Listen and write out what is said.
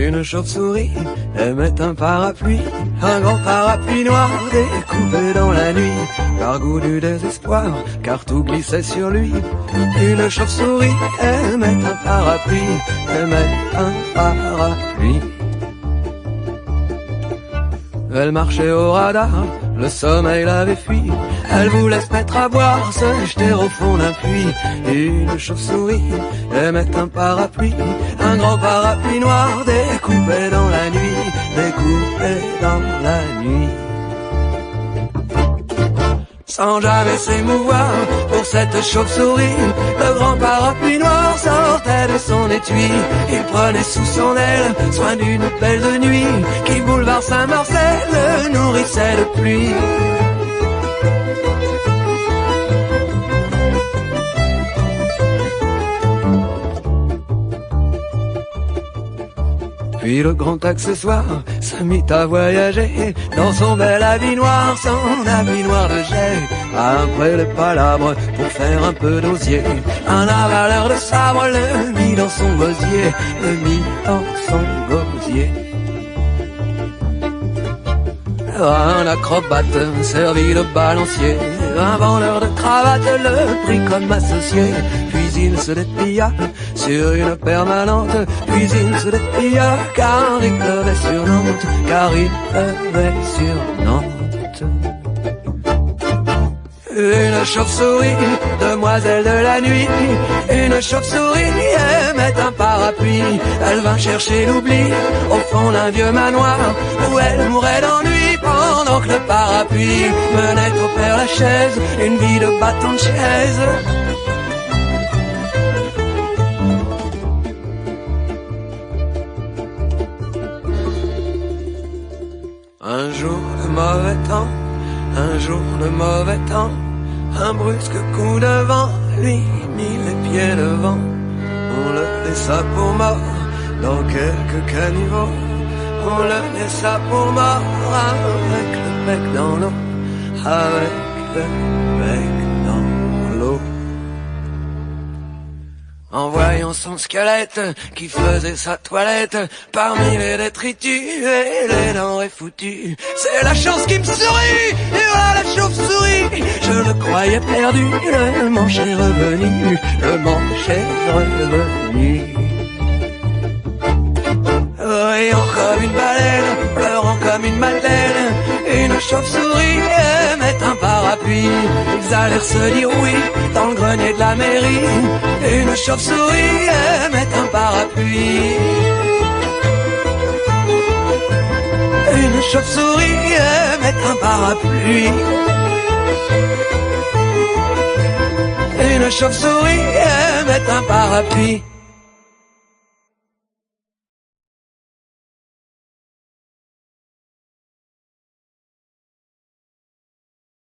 Une chauve-souris aimait un parapluie, un grand parapluie noir découpé dans la nuit, par goût du désespoir, car tout glissait sur lui. Une chauve-souris aimait un parapluie, aimait un parapluie. Elle marchait au radar, le sommeil l'avait fui. Elle voulait se mettre à boire, se jeter au fond d'un puits. Une chauve-souris aimait un parapluie, un grand parapluie noir découpé dans la nuit, découpé dans la nuit. Sans jamais s'émouvoir pour cette chauve-souris, le grand parapluie noir sortait de son étui. Il prenait sous son aile soin d'une belle de nuit qui, boulevard Saint-Marcel, le nourrissait de pluie. Puis le grand accessoire se mit à voyager dans son bel habit noir, son habit noir de jet. Après les palabres pour faire un peu d'osier, un avaleur de sabre le mit dans son gosier, le mit dans son gosier. Un acrobate servi de balancier, un vendeur de cravates le prit comme associé. Puis il se déplia sur une permanente, puis il se déplia car il pleuvait sur Nantes, car il pleuvait sur Nantes. Une chauve-souris, demoiselle de la nuit, une chauve-souris aimait un parapluie. Elle vint chercher l'oubli au fond d'un vieux manoir où elle mourait d'ennui pendant que le parapluie menait au Père Lachaise une vie de bâton de chaise. Un jour de mauvais temps, un jour de mauvais temps, un brusque coup de vent lui mit les pieds devant. On le laissa pour mort dans quelques caniveaux, on le laissa pour mort avec le bec dans l'eau, avec le bec dans l'eau. En voyant son squelette qui faisait sa toilette parmi les détritus et les denrées foutues, c'est la chance qui me sourit, hurla la chauve-souris. Je le croyais perdu, le manche est revenu, le manche est revenu. Riant comme une baleine, pleurant comme une madeleine, une chauve-souris aimait un parapluie. Ils allèrent se dire oui dans le grenier de la mairie. Une chauve-souris aimait un parapluie. Une chauve-souris aimait un parapluie. Une chauve-souris aimait un parapluie.